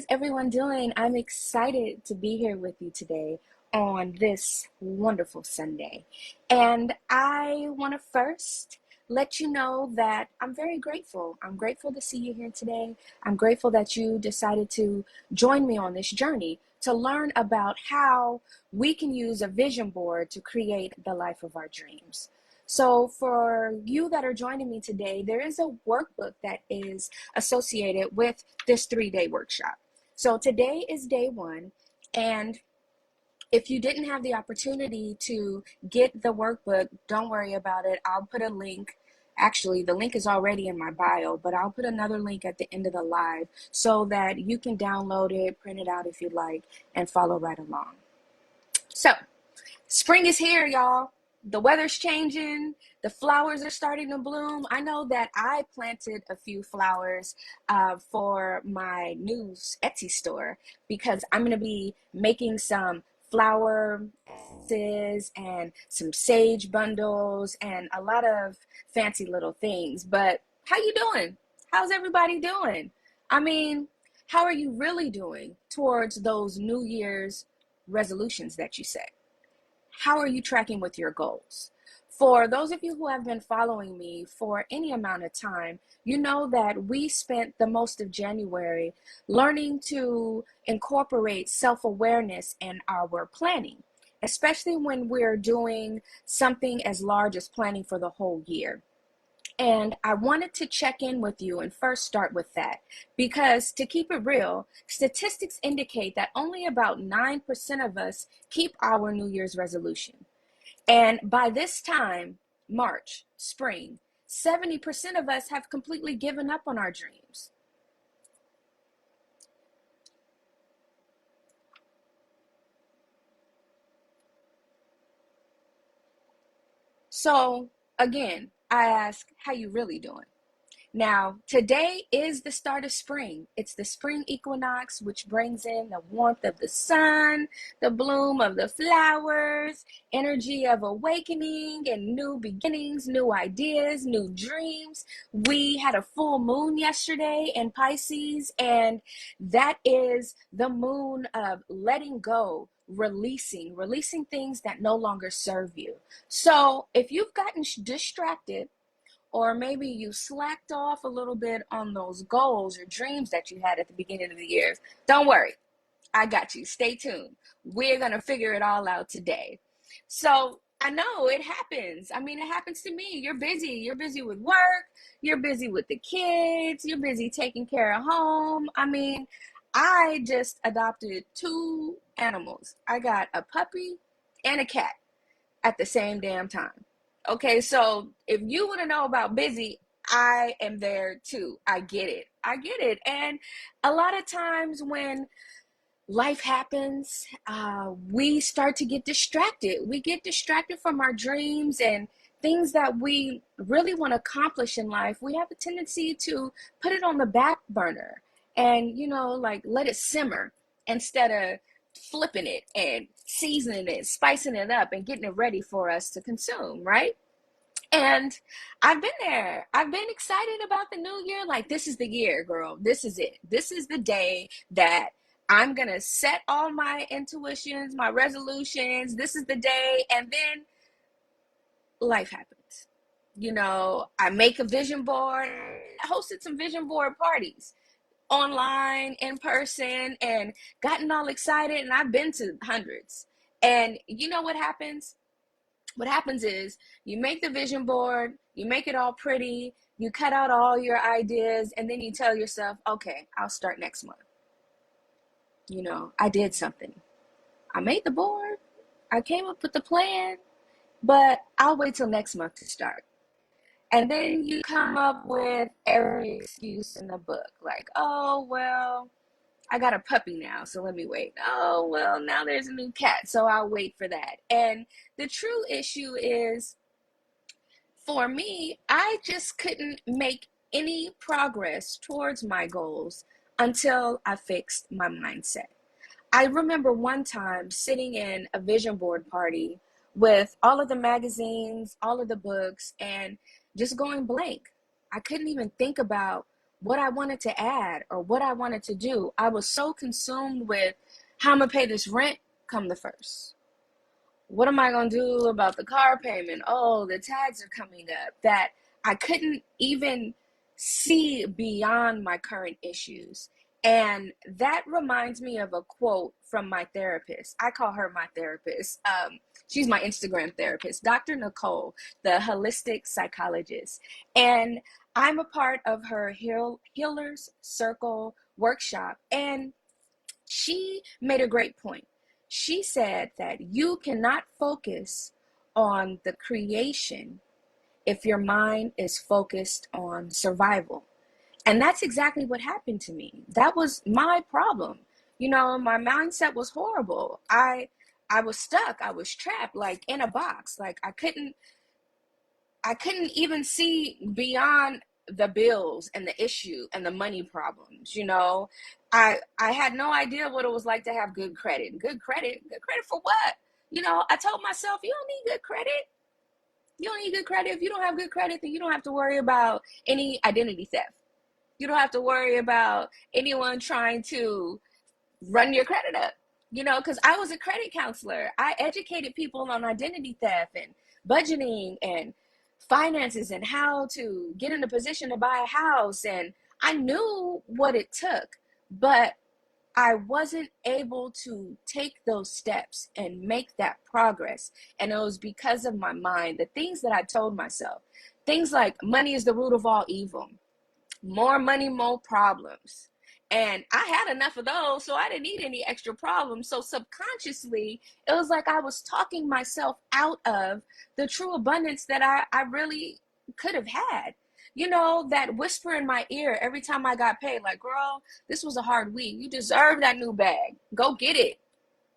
is everyone doing? I'm excited to be here with you today on this wonderful Sunday. And I want to first let you know that I'm very grateful. I'm grateful to see you here today. I'm grateful that you decided to join me on this journey to learn about how we can use a vision board to create the life of our dreams. So for you that are joining me today, there is a workbook that is associated with this 3-day workshop. So today is day one, and if you didn't have the opportunity to get the workbook, don't worry about it. I'll put a link. Actually, the link is already in my bio, but I'll put another link at the end of the live so that you can download it, print it out if you'd like, and follow right along. So, spring is here, y'all. The weather's changing. The flowers are starting to bloom. I know that I planted a few flowers for my new Etsy store because I'm going to be making some flower essences and some sage bundles and a lot of fancy little things. But how you doing? How's everybody doing? I mean, how are you really doing towards those New Year's resolutions that you set? How are you tracking with your goals? For those of you who have been following me for any amount of time, you know that we spent the most of January learning to incorporate self-awareness in our planning, especially when we're doing something as large as planning for the whole year. And I wanted to check in with you and first start with that because, to keep it real, statistics indicate that only about 9% of us keep our New Year's resolution. And by this time, March, spring, 70% of us have completely given up on our dreams. So again, I ask, how you really doing? Now, today is the start of spring. It's the spring equinox, which brings in the warmth of the sun, the bloom of the flowers, energy of awakening and new beginnings, new ideas, new dreams. We had a full moon yesterday in Pisces, and that is the moon of letting go, releasing things that no longer serve you. So if you've gotten distracted, or maybe you slacked off a little bit on those goals or dreams that you had at the beginning of the year, don't worry. I got you. Stay tuned. We're going to figure it all out today. So I know it happens. I mean, it happens to me. You're busy. You're busy with work. You're busy with the kids. You're busy taking care of home. I mean, I just adopted 2 animals. I got a puppy and a cat at the same damn time. Okay, so if you want to know about busy, I am there too. I get it. I get it. And a lot of times when life happens, we start to get distracted. We get distracted from our dreams and things that we really want to accomplish in life. We have a tendency to put it on the back burner and, like let it simmer instead of flipping it and seasoning it, spicing it up and getting it ready for us to consume, right? And I've been there. I've been excited about the new year. Like, this is the year, girl. This is it. This is the day that I'm going to set all my intuitions, my resolutions. This is the day. And then life happens. I make a vision board. I hosted some vision board parties online, in person, and gotten all excited. And I've been to hundreds. And you know what happens? What happens is you make the vision board, you make it all pretty, you cut out all your ideas, and then you tell yourself, okay, I'll start next month. I did something. I made the board, I came up with the plan, but I'll wait till next month to start. And then you come up with every excuse in the book, like, oh, well, I got a puppy now, so let me wait. Oh, well, now there's a new cat, so I'll wait for that. And the true issue is, for me, I just couldn't make any progress towards my goals until I fixed my mindset. I remember one time sitting in a vision board party with all of the magazines, all of the books, and just going blank. I couldn't even think about what I wanted to add or what I wanted to do. I was so consumed with how I'm gonna pay this rent come the first. What am I going to do about the car payment? Oh, the tags are coming up. That I couldn't even see beyond my current issues. And that reminds me of a quote from my therapist. I call her my therapist. She's my Instagram therapist, Dr. Nicole, the holistic psychologist. And I'm a part of her Healers Circle workshop. And she made a great point. She said that you cannot focus on the creation if your mind is focused on survival. And that's exactly what happened to me. That was my problem. You know, my mindset was horrible. I was stuck. I was trapped like in a box. Like I couldn't even see beyond the bills and the issue and the money problems. You know, I had no idea what it was like to have good credit. Good credit for what? You know, I told myself, you don't need good credit. You don't need good credit. If you don't have good credit, then you don't have to worry about any identity theft. You don't have to worry about anyone trying to run your credit up. You know, because I was a credit counselor. I educated people on identity theft and budgeting and finances and how to get in a position to buy a house. And I knew what it took, but I wasn't able to take those steps and make that progress. And it was because of my mind, the things that I told myself, things like money is the root of all evil, more money, more problems. And I had enough of those, so I didn't need any extra problems. So subconsciously, it was like I was talking myself out of the true abundance that I really could have had. You know, that whisper in my ear every time I got paid, like, girl, this was a hard week. You deserve that new bag. Go get it.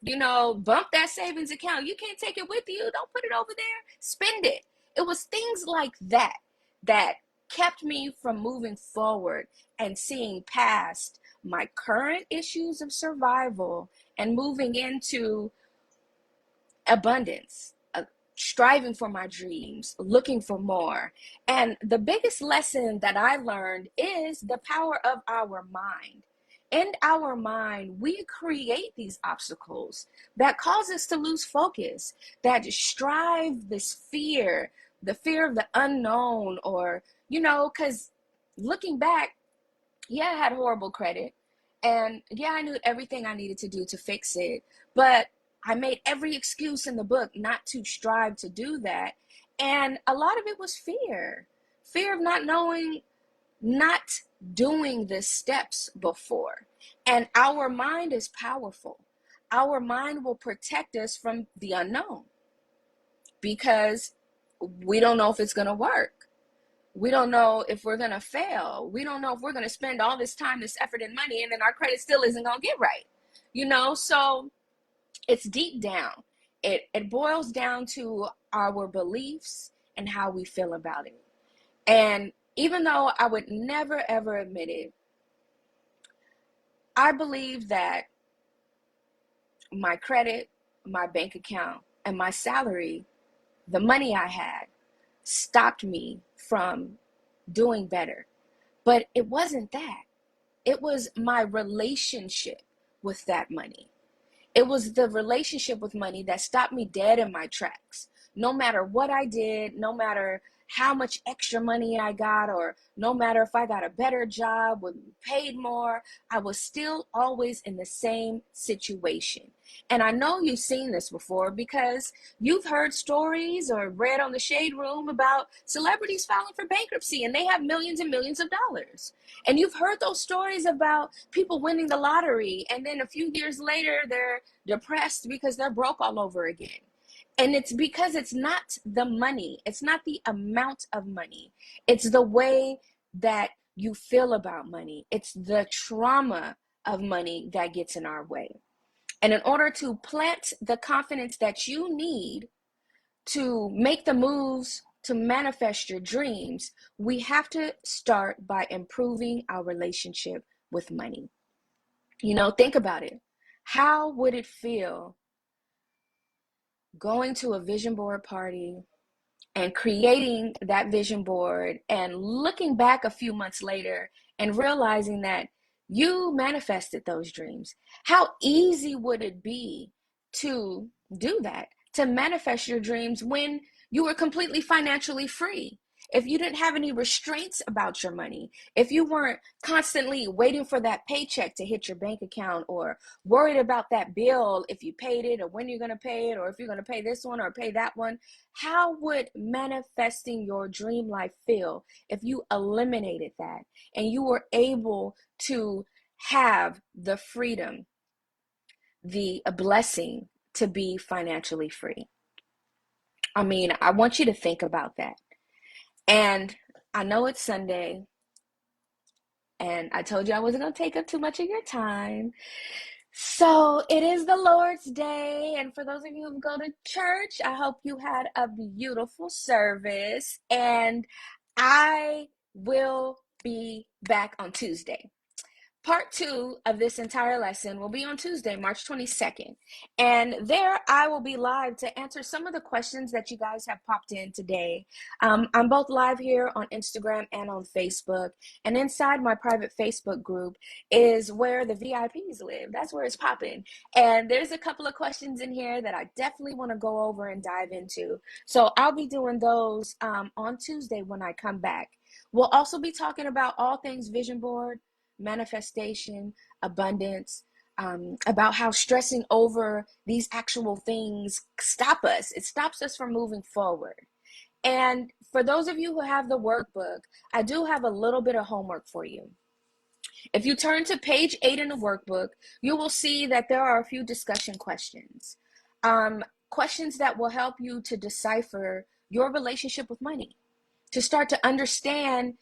You know, bump that savings account. You can't take it with you. Don't put it over there. Spend it. It was things like that that kept me from moving forward and seeing past my current issues of survival and moving into abundance, striving for my dreams, looking for more. And the biggest lesson that I learned is the power of our mind. In our mind, we create these obstacles that cause us to lose focus, that strive this fear, the fear of the unknown, or, you know, because looking back, yeah, I had horrible credit. And yeah, I knew everything I needed to do to fix it. But I made every excuse in the book not to strive to do that. And a lot of it was fear of not knowing, not doing the steps before. And our mind is powerful. Our mind will protect us from the unknown because we don't know if it's going to work. We don't know if we're going to fail. We don't know if we're going to spend all this time, this effort and money, and then our credit still isn't going to get right. You know, so it's deep down. It boils down to our beliefs and how we feel about it. And even though I would never, ever admit it, I believe that my credit, my bank account, and my salary, the money I had, stopped me from doing better. But it wasn't that. It was my relationship with that money. It was the relationship with money that stopped me dead in my tracks. No matter what I did, no matter how much extra money I got, or no matter if I got a better job, with paid more, I was still always in the same situation. And I know you've seen this before because you've heard stories or read on the Shade Room about celebrities filing for bankruptcy and they have millions and millions of dollars. And you've heard those stories about people winning the lottery and then a few years later they're depressed because they're broke all over again. And it's because it's not the money, it's not the amount of money, it's the way that you feel about money, it's the trauma of money that gets in our way. And in order to plant the confidence that you need to make the moves to manifest your dreams, we have to start by improving our relationship with money. You know, think about it. How would it feel going to a vision board party and creating that vision board and looking back a few months later and realizing that you manifested those dreams. How easy would it be to do that, to manifest your dreams when you were completely financially free? If you didn't have any restraints about your money, if you weren't constantly waiting for that paycheck to hit your bank account, or worried about that bill, if you paid it or when you're going to pay it, or if you're going to pay this one or pay that one, how would manifesting your dream life feel if you eliminated that and you were able to have the freedom, the blessing to be financially free? I mean, I want you to think about that. And I know it's Sunday, and I told you I wasn't going to take up too much of your time. So it is the Lord's Day. And for those of you who go to church, I hope you had a beautiful service. And I will be back on Tuesday. Part 2 of this entire lesson will be on Tuesday, March 22nd. And there I will be live to answer some of the questions that you guys have popped in today. I'm both live here on Instagram and on Facebook. And inside my private Facebook group is where the VIPs live. That's where it's popping. And there's a couple of questions in here that I definitely want to go over and dive into. So I'll be doing those on Tuesday when I come back. We'll also be talking about all things vision board, manifestation, abundance, about how stressing over these actual things stop us. It stops us from moving forward. And for those of you who have the workbook, I do have a little bit of homework for you. If you turn to page 8 in the workbook, you will see that there are a few discussion questions. Questions that will help you to decipher your relationship with money, to start to understand,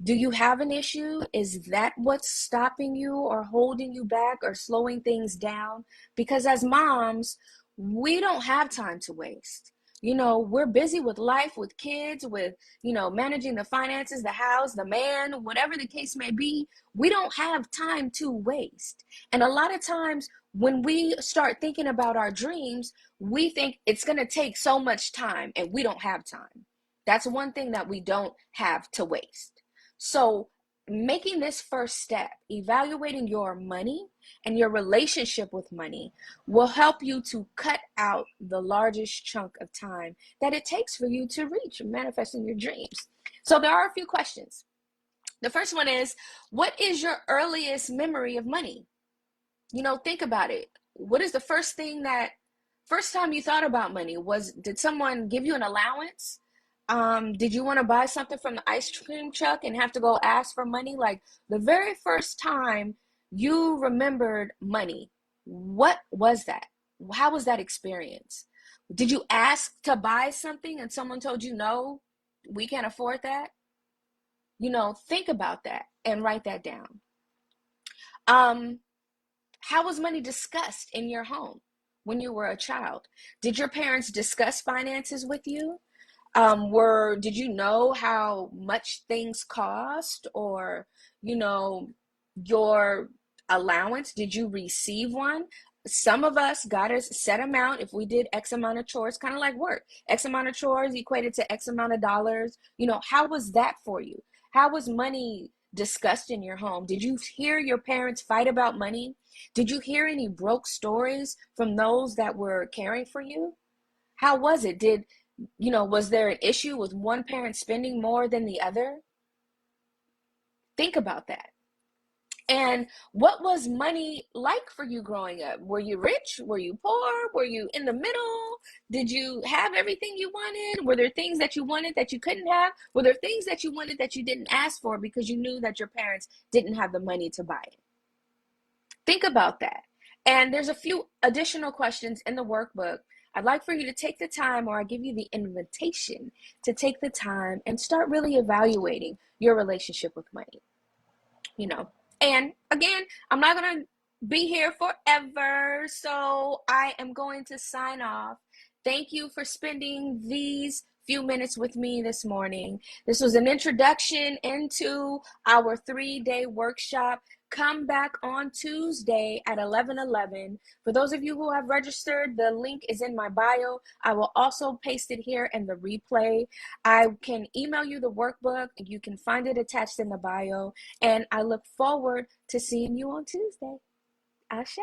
do you have an issue? Is that what's stopping you or holding you back or slowing things down? Because as moms, we don't have time to waste. We're busy with life, with kids, with, managing the finances, the house, the man, whatever the case may be. We don't have time to waste. And a lot of times when we start thinking about our dreams, we think it's going to take so much time, and we don't have time. That's one thing that we don't have to waste. So making this first step, evaluating your money and your relationship with money, will help you to cut out the largest chunk of time that it takes for you to reach manifesting your dreams. So there are a few questions. The first one is, what is your earliest memory of money? Think about it. What is the first time you thought about money? Did someone give you an allowance? Did you want to buy something from the ice cream truck and have to go ask for money? Like, the very first time you remembered money, what was that? How was that experience? Did you ask to buy something and someone told you, no, we can't afford that? Think about that and write that down. How was money discussed in your home when you were a child? Did your parents discuss finances with you? Did you know how much things cost, or, your allowance? Did you receive one? Some of us got a set amount if we did X amount of chores, kind of like work. X amount of chores equated to X amount of dollars. How was that for you? How was money discussed in your home? Did you hear your parents fight about money? Did you hear any broke stories from those that were caring for you? How was it? Was there an issue with one parent spending more than the other? Think about that. And what was money like for you growing up? Were you rich? Were you poor? Were you in the middle? Did you have everything you wanted? Were there things that you wanted that you couldn't have? Were there things that you wanted that you didn't ask for because you knew that your parents didn't have the money to buy it? Think about that. And there's a few additional questions in the workbook. I'd like for you to take the time, or I give you the invitation to take the time and start really evaluating your relationship with money. And again, I'm not going to be here forever, so I am going to sign off. Thank you for spending these few minutes with me this morning. This was an introduction into our 3-day workshop. Come back on Tuesday at 11:11. For those of you who have registered, the link is in my bio. I will also paste it here in the replay. I can email you the workbook. You can find it attached in the bio. And I look forward to seeing you on Tuesday. Ashe.